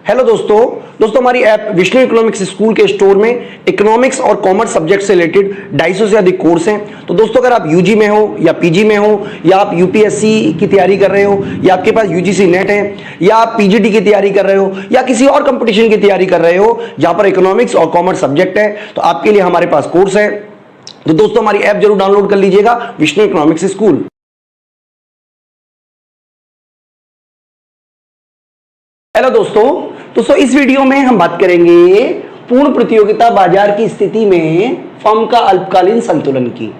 Hello दोस्तों हमारी app Vishnu economics school के स्टोर में इकोनॉमिक्स और कॉमर्स सब्जेक्ट से रिलेटेड 250 से अधिक कोर्स हैं। तो दोस्तों अगर आप यूजी में हो या पीजी में हो या आप यूपीएससी की तैयारी कर रहे हो या आपके पास यूजीसी नेट है या आप पीजीटी की तैयारी कर रहे हो या किसी और कंपटीशन की तैयारी कर रहे हो जहां पर इकोनॉमिक्स और कॉमर्स सब्जेक्ट है, तो आपके लिए हमारे पास कोर्स है। तो दोस्तों हमारी ऐप जरूर डाउनलोड कर लीजिएगा, विष्णु इकोनॉमिक्स स्कूल। हेलो दोस्तों इस वीडियो में हम बात करेंगे पूर्ण प्रतियोगिता बाजार की स्थिति में फर्म का अल्पकालीन संतुलन की।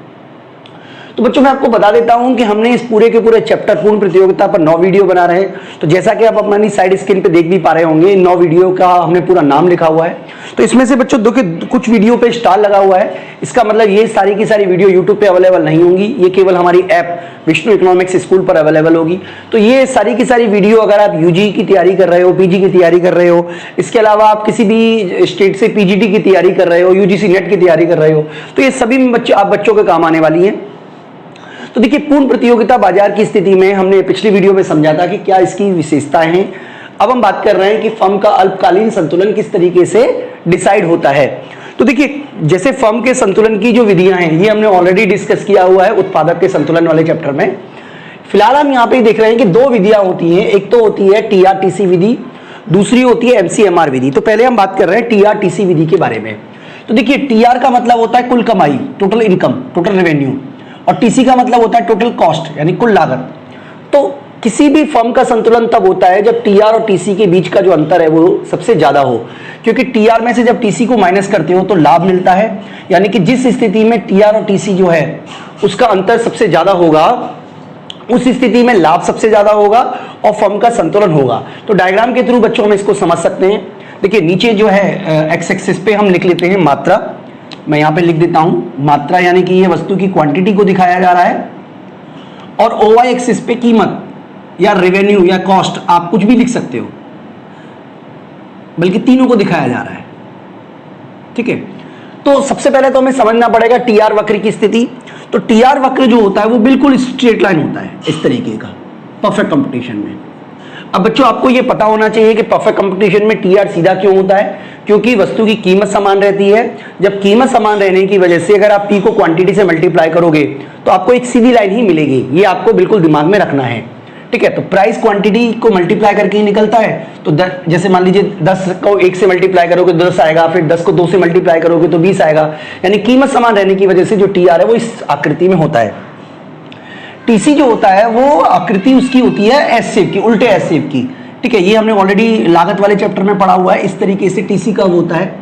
तो बच्चों मैं आपको बता देता हूं कि हमने इस पूरे के पूरे चैप्टर पूर्ण प्रतियोगिता पर 9 वीडियो बना रहे हैं। तो जैसा कि आप अपनी साइड स्क्रीन पे देख भी पा रहे होंगे, इन 9 वीडियो का हमने पूरा नाम लिखा हुआ है। तो इसमें से बच्चों कुछ वीडियो पे स्टार लगा हुआ है, इसका मतलब ये सारी की सारी वीडियो यूट्यूब पे अवेलेबल नहीं होंगी, ये केवल हमारी ऐप विष्णु इकोनॉमिक्स स्कूल पर अवेलेबल होगी। तो ये सारी की सारी वीडियो अगर आप यूजी की तैयारी कर रहे हो, पीजी की तैयारी कर रहे हो, इसके अलावा आप किसी भी स्टेट से पीजीटी की तैयारी कर रहे हो, यूजीसी नेट की तैयारी कर रहे हो, तो ये सभी बच्चों के काम आने वाली है। तो देखिए पूर्ण प्रतियोगिता बाजार की स्थिति में हमने पिछली वीडियो में समझा था कि क्या इसकी विशेषताएं हैं। अब हम बात कर रहे हैं कि फर्म का अल्पकालीन संतुलन किस तरीके से डिसाइड होता है। तो देखिए जैसे फर्म के संतुलन की जो विधियां हैं ये हमने ऑलरेडी डिस्कस किया हुआ है उत्पादक के संतुलन वाले चैप्टर में। फिलहाल हम यहाँ पे देख रहे हैं कि 2 विधियां होती हैं, एक तो होती है टीआरटीसी विधि, दूसरी होती है एमसीएमआर विधि। तो पहले हम बात कर रहे हैं टीआरटीसी विधि के बारे में। तो देखिए टीआर का मतलब होता है कुल कमाई, टोटल इनकम, टोटल रेवेन्यू, और टीसी का मतलब होता है टोटल कॉस्ट यानी कुल लागत। तो किसी भी फर्म का संतुलन तब होता है जब टीआर और टीसी के बीच का जो अंतर है वो सबसे ज्यादा हो, क्योंकि टीआर में से जब टीसी को माइनस करते हो तो लाभ मिलता है। यानी कि जिस स्थिति में टीआर और टीसी जो है उसका अंतर सबसे ज्यादा होगा उस स्थिति में लाभ सबसे ज्यादा होगा और फर्म का संतुलन होगा। तो डायग्राम के थ्रू बच्चों हम इसको समझ सकते हैं। देखिए नीचे जो है एक्स एक्सिस पे हम लिख लेते हैं मात्रा, मैं यहां पे लिख देता हूं मात्रा, यानी कि ये वस्तु की क्वांटिटी को दिखाया जा रहा है, और ओवाई एक्सिस पे कीमत या रेवेन्यू या कॉस्ट, आप कुछ भी लिख सकते हो, बल्कि तीनों को दिखाया जा रहा है। ठीक है, तो सबसे पहले तो हमें समझना पड़ेगा टीआर वक्र की स्थिति। तो टीआर वक्र जो होता है वो बिल्कुल स्ट्रेट लाइन होता है इस तरीके का परफेक्ट कंपटीशन में। अब बच्चों आपको ये पता होना चाहिए कि परफेक्ट कंपटीशन में टीआर सीधा क्यों होता है, क्योंकि वस्तु की कीमत समान रहती है। जब कीमत समान रहने की वजह से अगर आप पी को क्वांटिटी से मल्टीप्लाई करोगे तो आपको एक सीधी लाइन ही मिलेगी, ये आपको बिल्कुल दिमाग में रखना है। ठीक है, तो प्राइस क्वांटिटी को मल्टीप्लाई करके ही निकलता है। तो जैसे मान लीजिए 10 को 1 से मल्टीप्लाई करोगे तो 10 आएगा, फिर 10 को 2 से मल्टीप्लाई करोगे तो 20 आएगा। यानी कीमत समान रहने की वजह से जो टीआर है वो इस आकृति में होता है। टीसी जो होता है वो आकृति उसकी होती है एस शेप की, उल्टे एस शेप की। ठीक है, ये हमने ऑलरेडी लागत वाले चैप्टर में पढ़ा हुआ है। इस तरीके से टीसी का होता है।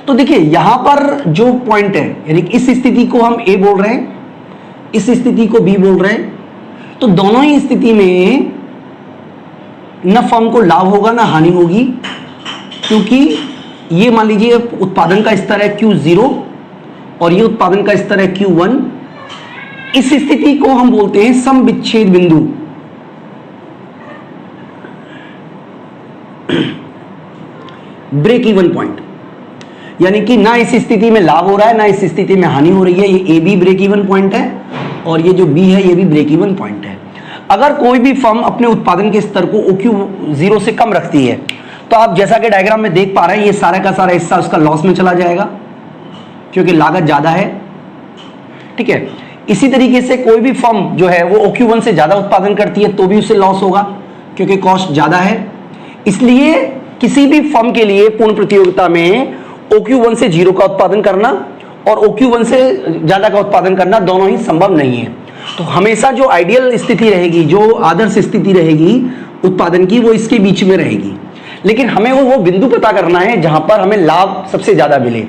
तो देखिए यहां पर जो पॉइंट है, यानी इस स्थिति को हम ए बोल रहे हैं, इस स्थिति को बी बोल रहे हैं। तो दोनों ही स्थिति में न फर्म को लाभ होगा ना हानि होगी, क्योंकि ये मान लीजिए उत्पादन का स्तर है Q0 और ये उत्पादन का स्तर है Q1। इस स्थिति को हम बोलते हैं सम विच्छेद बिंदु। ब्रेक इवन पॉइंट, यानी कि ना इस स्थिति में लाभ हो रहा है ना इस स्थिति में हानि हो रही है। ये A B break even point है और ये जो बी है ये भी ब्रेक इवन पॉइंट है। अगर कोई भी फर्म अपने उत्पादन के स्तर को OQ0 से कम रखती है तो आप जैसा कि डायग्राम में देख पा रहे हैं ये सारा का सारा हिस्सा उसका लॉस में चला जाएगा, क्योंकि लागत ज्यादा है। ठीक है, इसी तरीके से कोई भी फर्म जो है वो OQ1 से ज्यादा उत्पादन करती है तो भी उसे लॉस होगा, क्योंकि कॉस्ट ज्यादा है। इसलिए किसी भी फर्म के लिए पूर्ण प्रतियोगिता में OQ1 से 0 का उत्पादन करना और OQ1 से ज्यादा का उत्पादन करना दोनों ही संभव नहीं है। तो हमेशा जो आइडियल स्थिति रहेगी, जो आदर्श स्थिति रहेगी उत्पादन की, वो इसके बीच में रहेगी। लेकिन हमें वो बिंदु पता करना है जहां पर हमें लाभ सबसे ज्यादा मिले।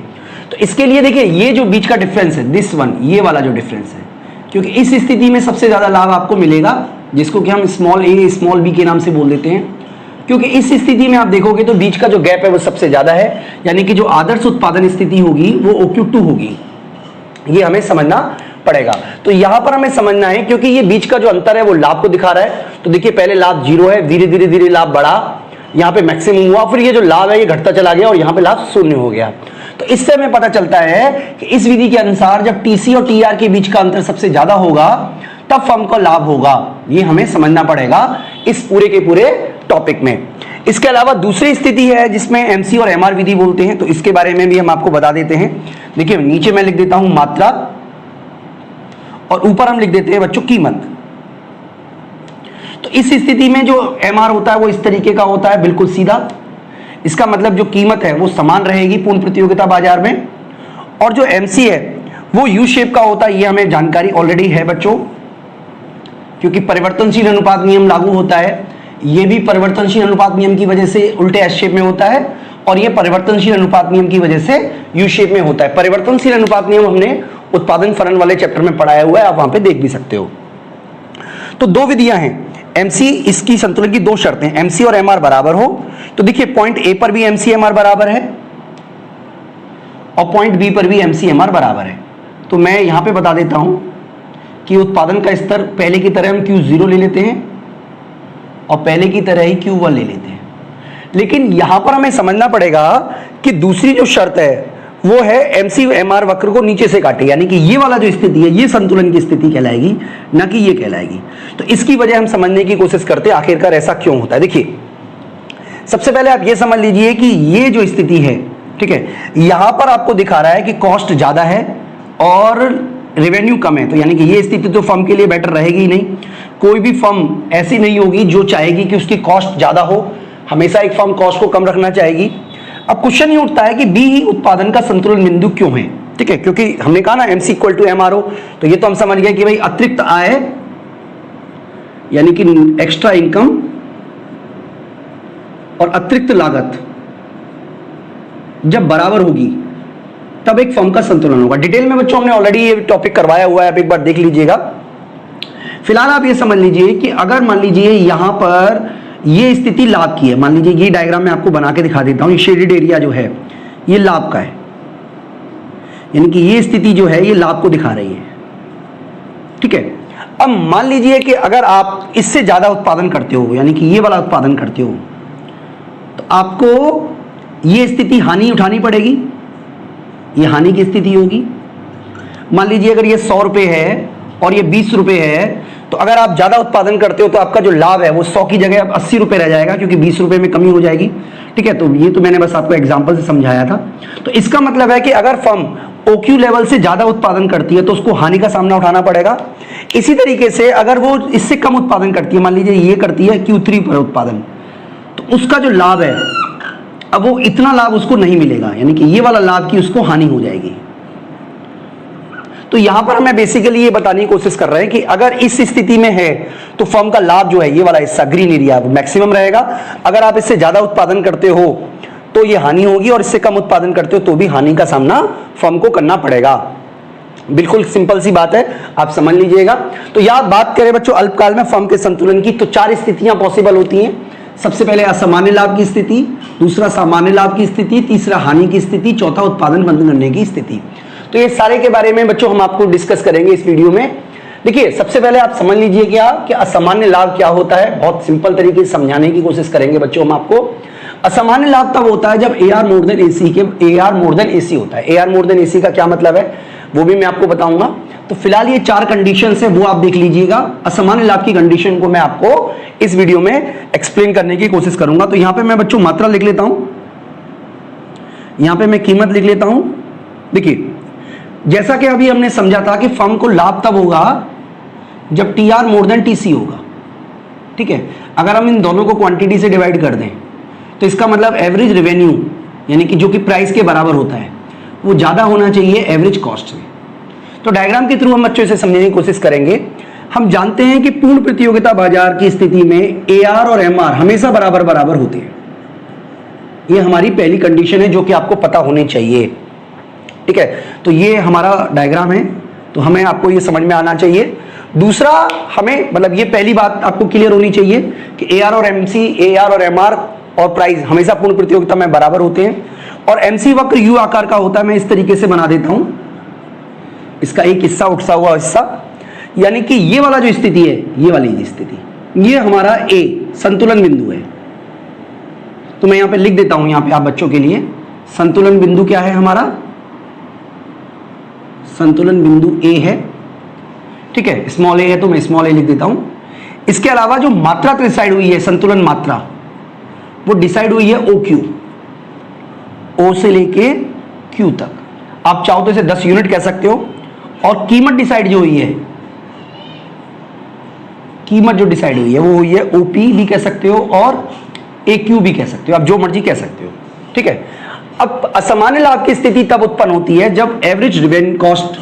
तो इसके लिए देखिए ये जो बीच का डिफरेंस है, दिस वन, ये वाला जो डिफरेंस है, क्योंकि इस स्थिति में सबसे ज्यादा लाभ आपको मिलेगा, जिसको कि हम स्मॉल ए स्मॉल बी के नाम से बोल देते हैं। क्योंकि इस स्थिति में आप देखोगे तो बीच का जो गैप है वो सबसे ज्यादा है, यानी कि जो आदर्श उत्पादन स्थिति होगी वो OQ2 होगी। ये हमें समझना पड़ेगा। तो यहां पर हमें समझना है, क्योंकि ये बीच का जो अंतर है वो लाभ को दिखा रहा है। तो देखिए पहले लाभ 0 है, धीरे धीरे धीरे लाभ बढ़ा, यहाँ पे मैक्सिमम हुआ, फिर ये जो लाभ है ये घटता चला गया और यहाँ पे लाभ 0 हो गया। तो इससे हमें पता चलता है कि इस विधि के अनुसार जब टीसी और टीआर के बीच का अंतर सबसे ज्यादा होगा तब फर्म को लाभ होगा। ये हमें समझना पड़ेगा इस पूरे के पूरे टॉपिक में। इसके अलावा दूसरी स्थिति है जिसमें एमसी और एमआर विधि बोलते हैं, तो इसके बारे में भी हम आपको बता देते हैं। देखिए नीचे मैं लिख देता हूं मात्रा और ऊपर हम लिख देते हैं बच्चों कीमत। तो इस स्थिति में जो एमआर होता है वो इस तरीके का होता है, बिल्कुल सीधा। इसका मतलब जो कीमत है वो समान रहेगी पूर्ण प्रतियोगिता बाजार में, और जो एमसी है वो यू शेप का होता है। ये हमें जानकारी ऑलरेडी है बच्चों, क्योंकि परिवर्तनशील अनुपात नियम लागू होता है। ये भी परिवर्तनशील अनुपात नियम की वजह से उल्टे एस शेप में होता है, और ये परिवर्तनशील अनुपात नियम की वजह से यू शेप में होता है। परिवर्तनशील अनुपात नियम हमने उत्पादन फलन वाले चैप्टर में पढ़ाया हुआ है, आप वहां पे देख भी सकते हो। तो दो विधियां हैं एमसी, इसकी संतुलन की दो शर्तें, एमसी और एमआर बराबर हो। तो देखिए पॉइंट ए पर भी एमसी एमआर बराबर है और पॉइंट बी पर भी एमसी एमआर बराबर है। तो मैं यहां पे बता देता हूं कि उत्पादन का स्तर पहले की तरह हम Q0 ले लेते हैं और पहले की तरह ही Q1 ले लेते हैं। लेकिन यहां पर हमें समझना पड़ेगा कि दूसरी जो शर्त है वो है एमसी एमआर वक्र को नीचे से काटे, यानी कि ये वाला जो स्थिति है ये संतुलन की स्थिति कहलाएगी, ना कि ये कहलाएगी। तो इसकी वजह हम समझने की कोशिश करते हैं आखिरकार ऐसा क्यों होता है। देखिए सबसे पहले आप ये समझ लीजिए कि ये जो स्थिति है, ठीक है, यहां पर आपको दिखा रहा है कि कॉस्ट ज्यादा है और रेवेन्यू कम है। तो यानी कि ये स्थिति तो फर्म के लिए बेटर रहेगी ही नहीं। कोई भी फर्म ऐसी नहीं होगी जो चाहेगी कि उसकी कॉस्ट ज्यादा हो, हमेशा एक फर्म कॉस्ट को कम रखना चाहेगी। अब क्वेश्चन ये उठता है कि बी ही उत्पादन का संतुलन बिंदु क्यों है, ठीक है, क्योंकि हमने कहा ना एमसी इक्वल टू एमआर हो, तो ये तो हम समझ गए कि भाई अतिरिक्त आय यानी कि एक्स्ट्रा इनकम और अतिरिक्त लागत जब बराबर होगी तब एक फर्म का संतुलन होगा। डिटेल में बच्चों हमने ऑलरेडी ये टॉपिक करवाया हुआ है, आप एक बार देख लीजिएगा। फिलहाल आप ये समझ लीजिए कि अगर मान लीजिए यहां पर ये स्थिति लाभ की है, मान लीजिए ये डायग्राम मैं आपको बना के दिखा देता हूं, ये शेडेड एरिया जो है ये लाभ का है, यानी कि ये स्थिति जो है ये लाभ को दिखा रही है, ठीक है। अब मान लीजिए कि अगर आप इससे ज्यादा उत्पादन करते हो, यानी कि ये वाला उत्पादन करते हो, तो आपको ये स्थिति हानि उठानी पड़ेगी, ये हानि की स्थिति होगी। मान लीजिए अगर ये 100 रुपए है और ये 20 रुपए है, तो अगर आप ज्यादा उत्पादन करते हो तो आपका जो लाभ है वो 100 की जगह अब 80 रुपए रह जाएगा, क्योंकि 20 रुपए में कमी हो जाएगी, ठीक है। तो ये तो मैंने बस आपको एग्जांपल से समझाया था। तो इसका मतलब है कि अगर फर्म OQ लेवल से ज्यादा उत्पादन करती है तो उसको हानि का सामना उठाना पड़ेगा। इसी तरीके से अगर वो इससे कम उत्पादन करती है, मान लीजिए ये करती है Q3 पर उत्पादन, तो उसका जो लाभ है अब वो इतना लाभ उसको नहीं मिलेगा, यानी कि ये वाला लाभ की उसको हानि हो जाएगी। तो यहां पर हमें बेसिकली ये बताने की कोशिश कर रहे हैं कि अगर इस स्थिति में है तो फर्म का लाभ जो है ये वाला हिस्सा ग्रीन एरिया मैक्सिमम रहेगा। अगर आप इससे ज्यादा उत्पादन करते हो तो ये हानि होगी, और इससे कम उत्पादन करते हो तो भी हानि का सामना फर्म को करना पड़ेगा। बिल्कुल सिंपल सी बात है, आप समझ लीजिएगा। तो यहां बात करें बच्चों अल्पकाल में फर्म के संतुलन की, तो 4 स्थितियां पॉसिबल होती हैं। सबसे पहले असामान्य लाभ की स्थिति, दूसरा सामान्य लाभ की स्थिति, तीसरा हानि की स्थिति, चौथा उत्पादन बंद करने की स्थिति। तो ये सारे के बारे में बच्चों हम आपको डिस्कस करेंगे इस वीडियो में। देखिए सबसे पहले आप समझ लीजिए क्या कि असामान्य लाभ क्या होता है, बहुत सिंपल तरीके से समझाने की कोशिश करेंगे बच्चों हम आपको। असामान्य लाभ तब होता है जब AR मोर देन AC होता है। AR मोर देन AC का क्या मतलब है वो भी मैं आपको बताऊंगा। तो फिलहाल ये 4 कंडीशन है वो आप देख लीजिएगा। असामान्य लाभ की कंडीशन को मैं आपको इस वीडियो में एक्सप्लेन करने की कोशिश करूंगा। तो यहां पे मैं बच्चों मात्रा लिख लेता हूं, यहां पे मैं कीमत लिख लेता हूं। देखिए जैसा कि अभी हमने समझा था कि फर्म को लाभ तब होगा जब TR मोर देन TC होगा, ठीक है। अगर हम इन दोनों को क्वांटिटी से डिवाइड कर दें तो इसका मतलब एवरेज रेवेन्यू यानी कि जो कि प्राइस के बराबर होता है वो ज्यादा होना चाहिए एवरेज कॉस्ट से। तो डायग्राम के थ्रू हम बच्चों से समझने की कोशिश करेंगे। हम जानते हैं कि पूर्ण प्रतियोगिता बाजार की स्थिति में AR और MR हमेशा बराबर बराबर होते हैं। ये हमारी पहली कंडीशन है जो कि आपको पता होनी चाहिए, ठीक है। तो ये हमारा डायग्राम है, तो हमें आपको ये समझ में आना चाहिए। दूसरा हमें मतलब ये पहली बात आपको क्लियर होनी चाहिए कि AR और MC, AR और MR और प्राइस हमेशा पूर्ण प्रतियोगिता में बराबर होते हैं। और MC वक्र U आकार का होता है, मैं इस तरीके से बना देता हूं, इसका एक हिस्सा उठसा हुआ हिस्सा, यानी कि ये वाला जो स्थिति है, ये वाली स्थिति, ये हमारा A संतुलन बिंदु है। तो मैं यहां पे लिख देता हूं, यहां पे आप बच्चों के लिए संतुलन बिंदु क्या है हमारा, संतुलन बिंदु A है, ठीक है। स्मॉल a है तो मैं स्मॉल a लिख देता हूं। इसके अलावा जो मात्रा डिसाइड हुई है संतुलन मात्रा, वो डिसाइड हुई है ओ क्यू, ओ से लेके क्यू तक। आप चाहो तो इसे 10 यूनिट कह सकते हो। और कीमत डिसाइड जो हुई है, कीमत जो डिसाइड हुई है वो हुई है ओपी भी कह सकते हो और ए क्यू भी कह सकते हो, आप जो मर्जी कह सकते हो। ठीक है। अब असामान्य लाभ की स्थिति तब उत्पन्न होती है जब एवरेज रिवेन्यू कॉस्ट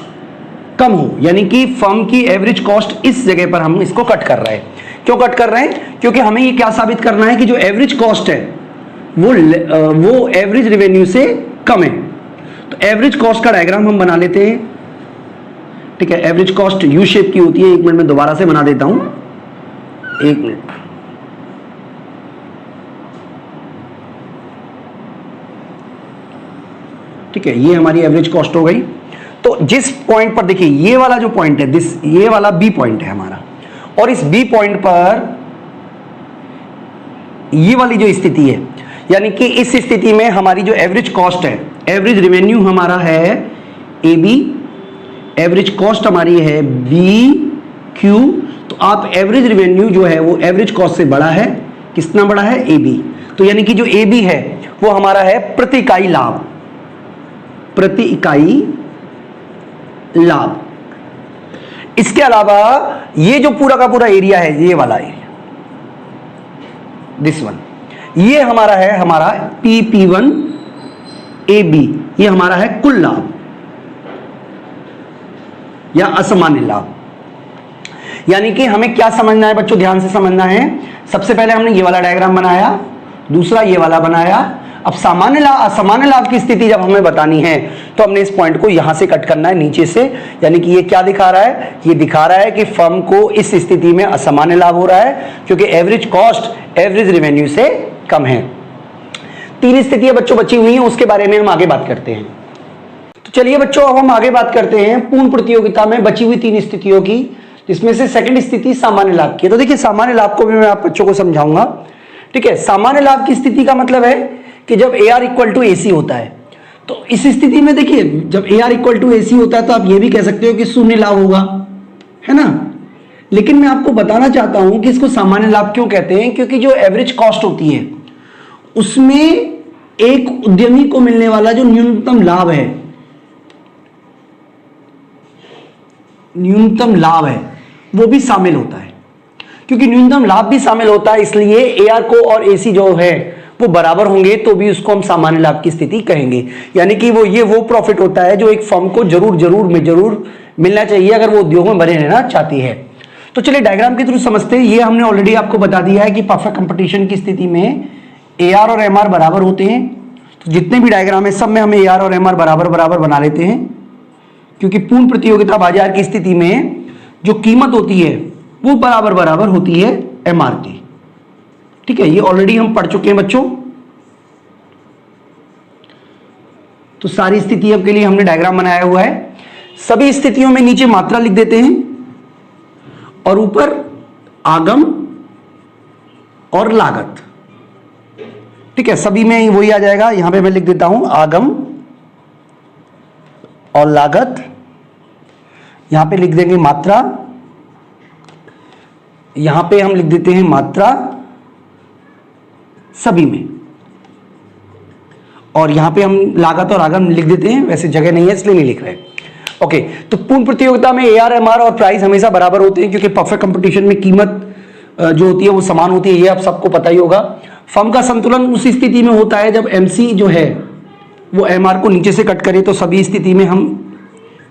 कम हो, यानी कि फर्म की एवरेज कॉस्ट इस जगह पर हम इसको कट कर रहे हैं। क्यों कट कर रहे हैं? क्योंकि हमें ये क्या साबित करना है कि जो एवरेज कॉस्ट है वो एवरेज रिवेन्यू से कम है। तो एवरेज कॉस्ट का डायग्राम हम बना लेते हैं। ठीक है, एवरेज कॉस्ट यू शेप की होती है। 1 मिनट में दोबारा से बना देता हूं, 1 मिनट। ठीक है, ये हमारी एवरेज कॉस्ट हो गई। तो जिस पॉइंट पर देखिए, ये वाला जो पॉइंट है, ये वाला बी पॉइंट है हमारा, और इस बी पॉइंट पर ये वाली जो स्थिति है, यानी कि इस स्थिति में हमारी जो एवरेज कॉस्ट है, एवरेज रेवेन्यू हमारा है ए बी, एवरेज कॉस्ट हमारी है बी क्यू। तो आप एवरेज रेवेन्यू जो है वो एवरेज कॉस्ट से बड़ा है, कितना बड़ा है? A B. तो यानी कि जो ए बी है वो हमारा है प्रति इकाई लाभ, प्रति इकाई लाभ। इसके अलावा ये जो पूरा का पूरा एरिया है, ये वाला एरिया, दिस वन, ये हमारा है हमारा PP1 AB, ये हमारा है कुल लाभ या असामान्य लाभ। यानी कि हमें क्या समझना है बच्चों, ध्यान से समझना है। सबसे पहले हमने ये वाला डायग्राम बनाया, दूसरा ये वाला बनाया। अब सामान्य लाभ असामान्य लाभ की स्थिति जब हमें बतानी है तो हमने इस पॉइंट को यहां से कट करना है नीचे से। यानी कि ये क्या दिखा रहा है? ये दिखा रहा है कि फर्म को इस स्थिति में असामान्य लाभ हो रहा है क्योंकि एवरेज कॉस्ट एवरेज रेवेन्यू से कम है। 3 स्थितियां बच्चों बची हुई हैं, उसके बारे में हम आगे बात करते हैं। तो चलिए बच्चों, अब हम आगे बात करते हैं पूर्ण प्रतियोगिता में बची हुई 3 स्थितियों की, जिसमें से सेकंड स्थिति सामान्य लाभ की है। तो देखिए, सामान्य लाभ को भी मैं आप बच्चों को समझाऊंगा। ठीक है, सामान्य लाभ की स्थिति का मतलब है कि जब AR इक्वल टू AC होता है, तो इस स्थिति में देखिए, जब AR इक्वल टू AC होता है तो आप ये भी कह सकते हो कि शून्य लाभ होगा, है ना। लेकिन मैं आपको बताना चाहता हूं कि इसको सामान्य लाभ क्यों कहते हैं, क्योंकि जो एवरेज कॉस्ट होती है उसमें एक उद्यमी को मिलने वाला जो न्यूनतम लाभ है, न्यूनतम लाभ है, वो भी शामिल होता है। क्योंकि न्यूनतम लाभ भी शामिल होता है, इसलिए AR को और AC जो है वो बराबर होंगे तो भी उसको हम सामान्य लाभ की स्थिति कहेंगे। यानी कि वो प्रॉफिट होता है जो एक फर्म को जरूर मिलना चाहिए अगर वो उद्योग में बने रहना चाहती है। तो चलिए डायग्राम के थ्रू समझते हैं। ये हमने ऑलरेडी आपको बता दिया है कि परफेक्ट कंपटीशन की स्थिति में AR और MR बराबर होते हैं। तो जितने भी डायग्राम है सब में हमें AR और MR बराबर बना लेते हैं, क्योंकि पूर्ण प्रतियोगिता बाजार की स्थिति में जो कीमत होती है वो बराबर होती है MR की। ठीक है, ये ऑलरेडी हम पढ़ चुके हैं बच्चों। तो सारी स्थितियों के लिए हमने डायग्राम बनाया हुआ है। सभी स्थितियों में नीचे मात्रा लिख देते हैं और ऊपर आगम और लागत। ठीक है, सभी में वही आ जाएगा। यहां पे मैं लिख देता हूं आगम और लागत, यहां पे लिख देंगे मात्रा, यहां पे हम लिख देते हैं मात्रा सभी में, और यहां पे हम लागत और आगम लिख देते हैं। वैसे जगह नहीं है इसलिए नहीं लिख रहे। ओके, तो पूर्ण प्रतियोगिता में AR MR और प्राइस हमेशा बराबर होते हैं, क्योंकि परफेक्ट कंपटीशन में कीमत जो होती है वो समान होती है, ये आप सबको पता ही होगा। फर्म का संतुलन उस स्थिति में होता है जब MC जो है वो MR को नीचे से कट करे। तो सभी स्थिति में हम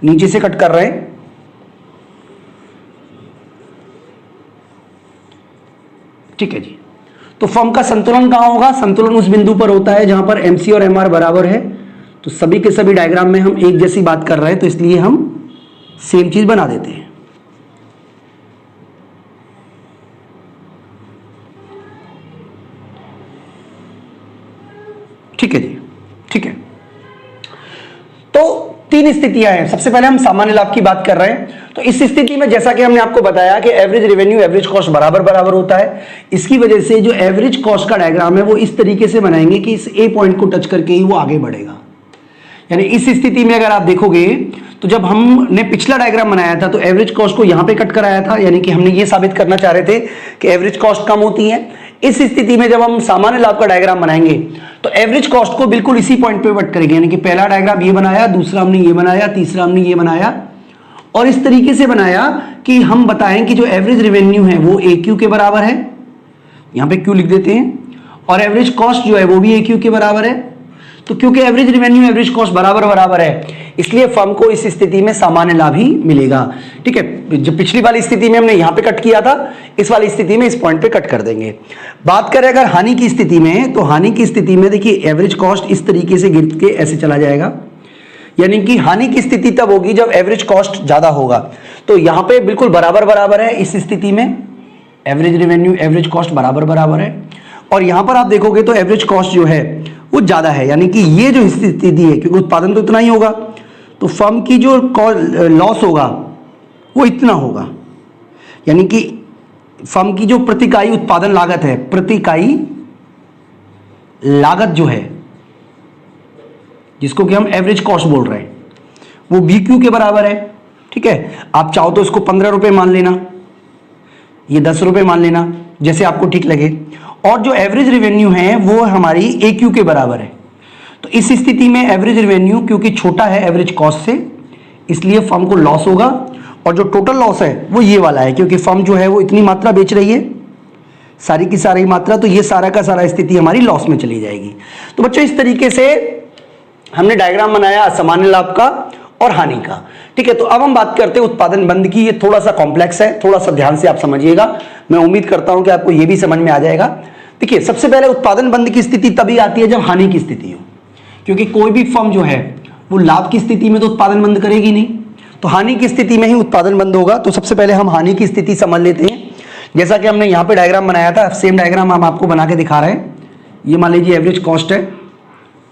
नीचे से कट कर रहे हैं। ठीक है जी, तो फर्म का संतुलन कहां होगा? संतुलन उस बिंदु पर होता है जहां पर MC और MR बराबर है। तो सभी के सभी डायग्राम में हम एक जैसी बात कर रहे हैं, तो इसलिए हम सेम चीज बना देते हैं। ठीक है जी, ठीक है। तो 3 स्थितियां हैं। सबसे पहले हम सामान्य लाभ की बात कर रहे हैं। तो इस स्थिति में जैसा कि हमने आपको बताया कि एवरेज रेवेन्यू एवरेज कॉस्ट बराबर होता है। इसकी वजह से जो एवरेज कॉस्ट का डायग्राम है वो इस तरीके से बनाएंगे कि इस A पॉइंट को टच करके ही वो आगे बढ़ेगा। यानी इस स्थिति में अगर आप देखोगे तो जब हमने पिछला डायग्राम बनाया था तो एवरेज कॉस्ट को यहां पे कट कराया था, यानी कि हमने ये साबित करना चाह रहे थे कि एवरेज कॉस्ट कम होती है, इस स्थिति में जब हम सामान्य लाभ का डायग्राम बनाएंगे तो एवरेज कॉस्ट को बिल्कुल इसी पॉइंट पे कट करेंगे, यानी कि पहला डायग्राम ये बनाया, दूसरा हमने ये बनाया, तीसरा हमने ये बनाया और इस तरीके से बनाया कि हम बताएं कि जो एवरेज रेवेन्यू है वो AQ के बराबर है, यहां पे Q लिख देते हैं, और एवरेज कॉस्ट जो है वो भी AQ के बराबर है। तो क्योंकि एवरेज रेवेन्यू एवरेज कॉस्ट बराबर बराबर है इसलिए फर्म को इस स्थिति में सामान्य लाभ ही मिलेगा। ठीक है, जो पिछली वाली स्थिति में हमने यहां पे कट किया था, इस वाली स्थिति में इस पॉइंट पे कट कर देंगे। बात करें अगर हानि की स्थिति में, तो हानि की स्थिति में देखिए एवरेज कॉस्ट इस तरीके से गिर के ऐसे चला जाएगा, यानी कि हानि की स्थिति तब होगी जब एवरेज कॉस्ट ज्यादा होगा। तो यहां पे बिल्कुल बराबर बराबर है, इस स्थिति में एवरेज रेवेन्यू एवरेज कॉस्ट बराबर बराबर है, और यहां पर आप देखोगे तो एवरेज कॉस्ट जो है वो ज्यादा है, यानी कि ये जो स्थिति है क्योंकि उत्पादन तो इतना ही होगा तो फर्म की जो लॉस होगा वो इतना होगा, यानी कि फर्म की जो प्रति इकाई उत्पादन लागत है, प्रति इकाई लागत जो है जिसको कि हम एवरेज कॉस्ट बोल रहे हैं वो BQ के बराबर है। ठीक है, आप चाहो तो इसको 15 रुपए मान लेना, ये 10 रुपए मान लेना, जैसे आपको ठीक लगे, और जो एवरेज रेवेन्यू है वो हमारी AQ के बराबर है। तो इस स्थिति में एवरेज रेवेन्यू क्योंकि छोटा है एवरेज कॉस्ट से इसलिए फर्म को लॉस होगा, और जो टोटल लॉस है वो ये वाला है क्योंकि फर्म जो है वो इतनी मात्रा बेच रही है, सारी की सारी मात्रा, तो ये सारा का सारा स्थिति हमारी लॉस में चली जाएगी। तो बच्चों इस तरीके से हमने डायग्राम बनाया सामान्य लाभ का और हानि का। ठीक है, तो अब हम बात करते हैं उत्पादन बंद की। ये थोड़ा सा कॉम्प्लेक्स है, थोड़ा सा ध्यान से आप समझिएगा, मैं उम्मीद करता हूं कि आपको ये भी समझ में आ जाएगा। देखिए सबसे पहले उत्पादन बंद की स्थिति तभी आती है जब हानि की स्थिति हो, क्योंकि कोई भी फर्म जो है वो लाभ की स्थिति में तो उत्पादन बंद करेगी नहीं, तो हानि की स्थिति में ही उत्पादन बंद होगा। तो सबसे पहले हम हानि की स्थिति समझ लेते हैं। जैसा कि हमने यहाँ पे डायग्राम बनाया था, सेम डायग्राम हम आपको बना के दिखा रहे हैं। ये मान लीजिए एवरेज कॉस्ट है,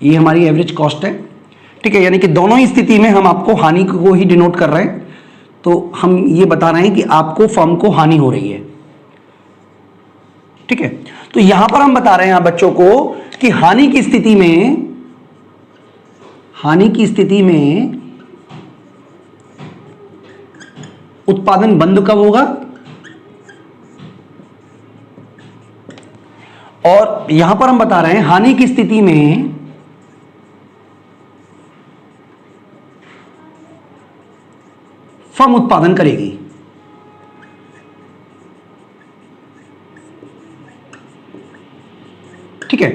ये हमारी एवरेज कॉस्ट है। ठीक है, यानी कि दोनों ही स्थिति में हम आपको हानि को ही डिनोट कर रहे हैं। तो हम ये बता रहे हैं कि आपको फर्म को हानि हो रही है। ठीक है, तो यहां पर हम बता रहे हैं बच्चों को कि हानि की स्थिति में उत्पादन बंद कब होगा, और यहां पर हम बता रहे हैं हानि की स्थिति में फर्म उत्पादन करेगी। ठीक है,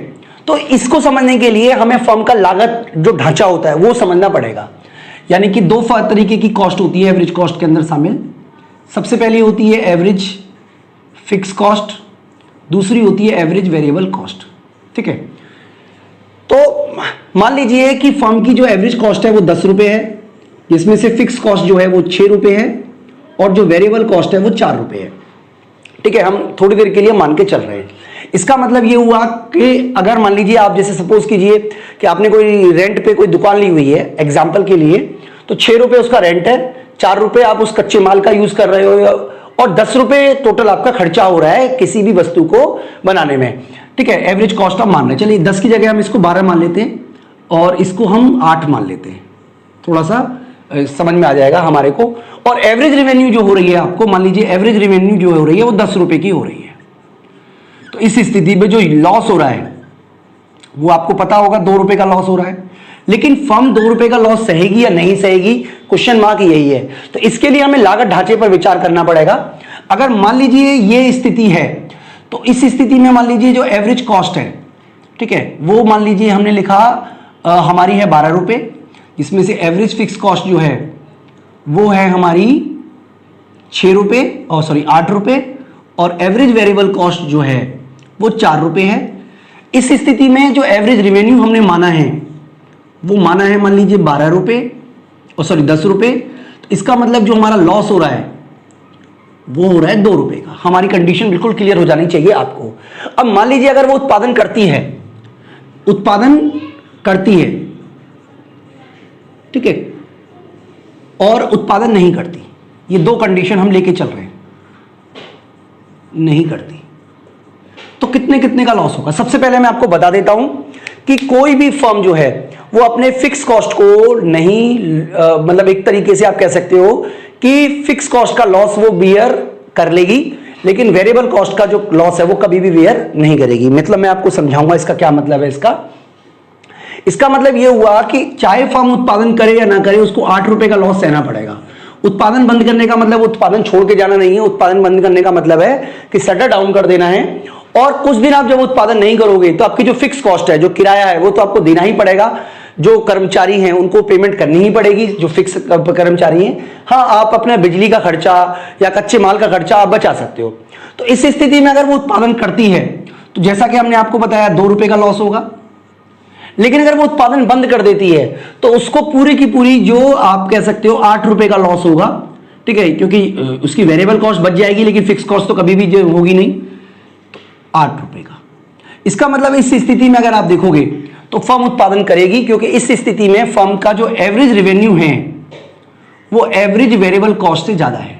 तो इसको समझने के लिए हमें फर्म का लागत जो ढांचा होता है वो समझना पड़ेगा। यानी कि दो तरीके की कॉस्ट होती है एवरेज कॉस्ट के अंदर शामिल। सबसे पहली होती है एवरेज फिक्स कॉस्ट, दूसरी होती है एवरेज वेरिएबल कॉस्ट। ठीक है, तो मान लीजिए कि फर्म की जो एवरेज कॉस्ट है वो 10 रुपए है, जिसमें से फिक्स कॉस्ट जो है वो 6 रुपए है और जो वेरिएबल कॉस्ट है वो 4 रुपए है। ठीक है, हम थोड़ी देर के लिए मान के चल रहे हैं। इसका मतलब ये हुआ कि अगर मान लीजिए आप जैसे सपोज कीजिए कि आपने कोई रेंट पे कोई दुकान ली हुई है एग्जाम्पल के लिए, तो 6 रुपए उसका रेंट है, 4 रुपए आप उस कच्चे माल का यूज कर रहे हो और 10 रुपए टोटल आपका खर्चा हो रहा है किसी भी वस्तु को बनाने में। ठीक है, एवरेज कॉस्ट हम मान रहे हैं। चलिए 10 की जगह हम इसको 12 मान लेते हैं और इसको हम 8 मान लेते हैं, थोड़ा सा समझ में आ जाएगा हमारे को। और एवरेज रेवेन्यू जो हो रही है आपको मान लीजिए एवरेज रेवेन्यू जो हो रही है वो 10 रुपए की हो रही है। तो इस स्थिति में जो लॉस हो रहा है वो आपको पता होगा 2 रुपए का लॉस हो रहा है, लेकिन फर्म 2 रुपए का लॉस सहेगी या नहीं सहेगी, क्वेश्चन मार्क यही है। तो इसके लिए हमें लागत ढांचे पर विचार करना पड़ेगा। अगर मान लीजिए ये स्थिति है तो इस स्थिति में मान लीजिए जो एवरेज कॉस्ट है, ठीक है, वो मान लीजिए हमने लिखा हमारी है 12 रुपए, जिसमें से एवरेज फिक्स कॉस्ट जो है वो है हमारी 6 रुपए और 8 रुपए, और एवरेज वेरिएबल कॉस्ट जो है वो 4 रुपए है। इस स्थिति में जो एवरेज रेवेन्यू हमने माना है वो माना है मान लीजिए 12 रुपए और 10 रुपए। तो इसका मतलब जो हमारा लॉस हो रहा है वो हो रहा है 2 रुपए का। हमारी कंडीशन बिल्कुल क्लियर हो जानी चाहिए आपको। अब मान लीजिए अगर वो उत्पादन करती है, ठीक है, और उत्पादन नहीं करती, ये दो कंडीशन हम लेके चल रहे हैं, नहीं करती, तो कितने कितने का लॉस होगा। सबसे पहले मैं आपको बता देता हूं कि कोई भी फर्म जो है वो अपने फिक्स कॉस्ट को नहीं मतलब एक तरीके से आप कह सकते हो कि फिक्स कॉस्ट का लॉस वो बियर कर लेगी, लेकिन वेरिएबल कॉस्ट का जो लॉस है वो कभी भी बेयर नहीं करेगी। मतलब मैं आपको समझाऊंगा इसका क्या मतलब है। इसका मतलब ये हुआ कि चाहे फर्म उत्पादन करे या ना करे, उसको 8 रुपए का लॉस सहना पड़ेगा। उत्पादन बंद करने का मतलब उत्पादन छोड़ के जाना नहीं है। उत्पादन बंद करने का मतलब है कि शटर डाउन कर देना है, और कुछ दिन आप जब उत्पादन नहीं करोगे तो आपकी जो फिक्स कॉस्ट है, जो किराया है, वो तो आपको देना ही पड़ेगा। जो कर्मचारी हैं उनको पेमेंट करनी ही पड़ेगी, जो फिक्स कर्मचारी हैं। हाँ, आप अपना बिजली का खर्चा या कच्चे माल का खर्चा आप बचा सकते हो। तो इस स्थिति में अगर वो उत्पादन करती है तो जैसा कि हमने आपको बताया 2 रुपए का लॉस होगा। लेकिन अगर वो उत्पादन बंद कर देती है तो उसको पूरी की पूरी जो आप कह सकते हो 8 रुपए का लॉस होगा। ठीक है, क्योंकि उसकी वेरिएबल कॉस्ट बच जाएगी लेकिन फिक्स कॉस्ट तो कभी भी जो होगी नहीं। तो 8 रुपए का, इसका मतलब इस स्थिति में अगर आप देखोगे तो फर्म उत्पादन करेगी, क्योंकि इस स्थिति में फर्म का जो एवरेज रेवेन्यू है वो एवरेज वेरिएबल कॉस्ट से ज्यादा है।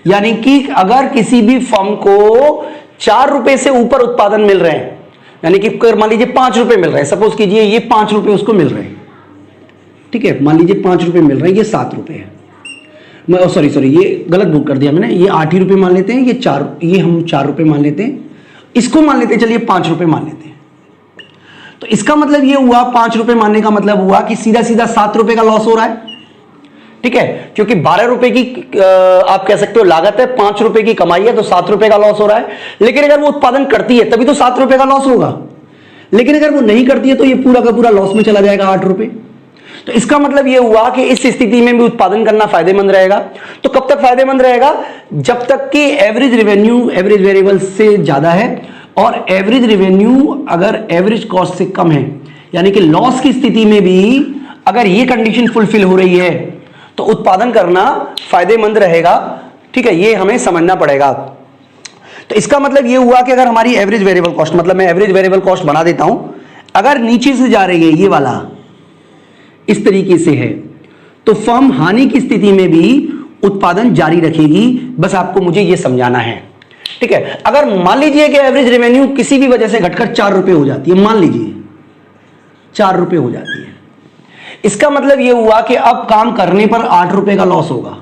यानी कि अगर किसी भी फर्म को 4 रुपए से ऊपर उत्पादन मिल रहे हैं, यानी कि मान लीजिए 5 रुपए मिल रहे हैं, सपोज कीजिए ये 5 रुपए उसको मिल रहे हैं। ठीक है, मान लीजिए 5 रुपए मिल रहे हैं, ये 7 रुपए है। सॉरी ये गलत बुक कर दिया मैंने। ये 8 ही रुपए मान लेते हैं, ये हम 4 रुपए मान लेते हैं, इसको मान लेते हैं, चलिए 5 रुपए मान लेते हैं। तो इसका मतलब ये हुआ, 5 रुपए मानने का मतलब हुआ कि सीधा सीधा 7 रुपए का लॉस हो रहा है। ठीक है, क्योंकि 12 रुपए की आप कह सकते हो लागत है, 5 रुपए की कमाई है, तो 7 रुपए का लॉस हो रहा है। लेकिन अगर वो उत्पादन करती है तभी तो 7 रुपए का लॉस होगा। लेकिन अगर वो नहीं करती है तो ये पूरा का पूरा लॉस में चला जाएगा, 8 रुपए। तो इसका मतलब ये हुआ कि इस स्थिति में भी उत्पादन करना फायदेमंद रहेगा। तो कब तक फायदेमंद रहेगा? जब तक कि एवरेज रेवेन्यू एवरेज वेरिएबल से ज्यादा है, और एवरेज रेवेन्यू अगर एवरेज कॉस्ट से कम है, यानी कि लॉस की स्थिति में भी अगर ये कंडीशन फुलफिल हो रही है तो उत्पादन करना फायदेमंद रहेगा। ठीक है, ये हमें समझना पड़ेगा। तो इसका मतलब ये हुआ कि अगर हमारी एवरेज वेरिएबल कॉस्ट, मतलब मैं एवरेज वेरिएबल कॉस्ट बना देता हूं, अगर नीचे से जा रही है, ये वाला इस तरीके से है, तो फर्म हानि की स्थिति में भी उत्पादन जारी रखेगी। बस आपको मुझे ये समझाना है। ठीक है, अगर मान लीजिए कि एवरेज रेवेन्यू किसी भी वजह से घटकर 4 रुपए हो जाती है, मान लीजिए 4 रुपए हो जाती है, इसका मतलब यह हुआ कि अब काम करने पर 8 रुपए का लॉस होगा।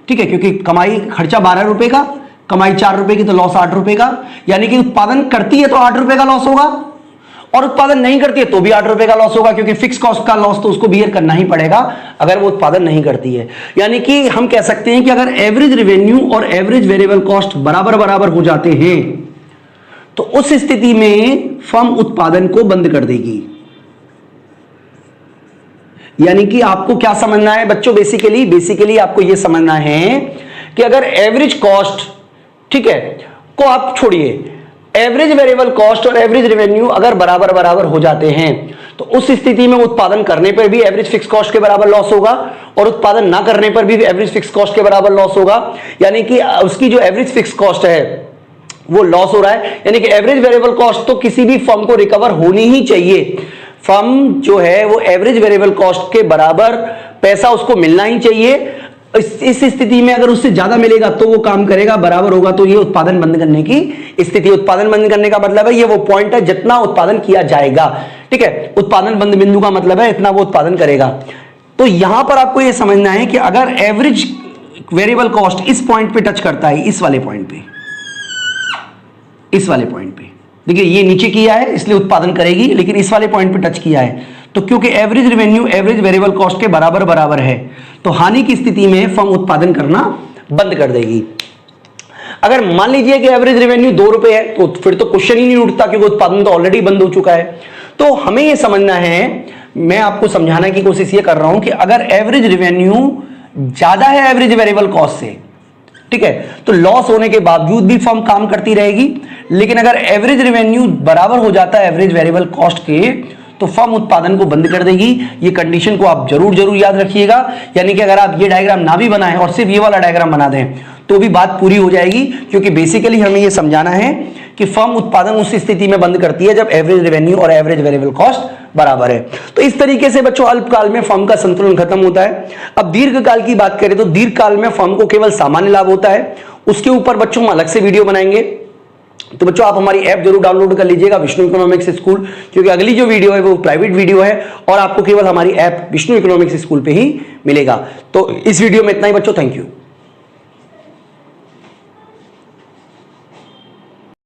ठीक है, क्योंकि कमाई खर्चा 12 रुपए का, कमाई 4 रुपए की, तो लॉस 8 रुपए का। यानी कि उत्पादन करती है तो 8 रुपए का लॉस होगा, और उत्पादन नहीं करती है तो भी 8 रुपए का लॉस होगा, क्योंकि फिक्स कॉस्ट का लॉस तो उसको बियर करना ही पड़ेगा अगर वो उत्पादन नहीं करती है। यानी कि हम कह सकते हैं कि अगर एवरेज रेवेन्यू और एवरेज वेरिएबल कॉस्ट बराबर बराबर हो जाते हैं तो उस स्थिति में फर्म उत्पादन को बंद कर देगी। यानी कि आपको क्या समझना है बच्चों? बेसिकली आपको यह समझना है कि अगर एवरेज कॉस्ट, ठीक है, को आप छोड़िए, एवरेज वेरिएबल कॉस्ट और एवरेज रेवेन्यू अगर बराबर बराबर हो जाते हैं तो उस स्थिति में उत्पादन करने पर भी एवरेज फिक्स कॉस्ट के बराबर लॉस होगा, और उत्पादन ना करने पर भी एवरेज फिक्स कॉस्ट के बराबर लॉस होगा। यानी कि उसकी जो एवरेज फिक्स कॉस्ट है वो लॉस हो रहा है। यानी कि एवरेज वेरिएबल कॉस्ट तो किसी भी फर्म को रिकवर होनी ही चाहिए। फर्म जो है वो एवरेज वेरिएबल कॉस्ट के बराबर पैसा उसको मिलना ही चाहिए। इस स्थिति में अगर उससे ज्यादा मिलेगा तो वो काम करेगा, बराबर होगा तो ये उत्पादन बंद करने की स्थिति। उत्पादन बंद करने का मतलब है ये वो पॉइंट है जितना उत्पादन किया जाएगा। ठीक है, उत्पादन बंद बिंदु का मतलब है इतना वो उत्पादन करेगा। तो यहां पर आपको ये समझना है कि अगर एवरेज वेरिएबल कॉस्ट इस पॉइंट पे टच करता है, इस वाले पॉइंट पे, इस वाले पॉइंट पे, देखिए ये नीचे किया है इसलिए उत्पादन करेगी, लेकिन इस वाले पॉइंट पे टच किया है तो क्योंकि average revenue average variable cost के बराबर बराबर है तो हानि की स्थिति में फर्म उत्पादन करना बंद कर देगी। अगर मान लीजिए कि एवरेज रेवेन्यू 2 रुपए है तो फिर तो क्वेश्चन ही नहीं उठता, क्योंकि उत्पादन तो ऑलरेडी बंद हो चुका है। तो हमें यह समझना है, मैं आपको समझाने की कोशिश ये कर रहा हूं कि अगर एवरेज रेवेन्यू ज्यादा है एवरेज वेरिएबल कॉस्ट से, ठीक है, तो लॉस होने के बावजूद भी फर्म काम करती रहेगी। लेकिन अगर एवरेज रेवेन्यू बराबर हो जाता है एवरेज वेरिएबल कॉस्ट के तो फर्म उत्पादन को बंद कर देगी। ये कंडीशन को आप जरूर याद रखिएगा। यानी कि अगर आप ये डायग्राम ना भी बनाएं और सिर्फ ये वाला डायग्राम बना दें तो भी बात पूरी हो जाएगी, क्योंकि बेसिकली हमें ये समझाना है कि फर्म उत्पादन उस स्थिति में बंद करती है जब एवरेज रेवेन्यू और एवरेज वेरिएबल कॉस्ट बराबर है। तो इस तरीके से बच्चों अल्पकाल में फर्म का संतुलन खत्म होता है। अब दीर्घकाल की बात करें तो दीर्घकाल में फर्म को केवल सामान्य लाभ होता है। उसके ऊपर बच्चों हम अलग से वीडियो बनाएंगे। तो बच्चों आप हमारी ऐप जरूर डाउनलोड कर लीजिएगा, विष्णु इकोनॉमिक्स स्कूल, क्योंकि अगली जो वीडियो है वो प्राइवेट वीडियो है और आपको केवल हमारी ऐप विष्णु इकोनॉमिक्स स्कूल पे ही मिलेगा। तो इस वीडियो में इतना ही बच्चों, थैंक यू।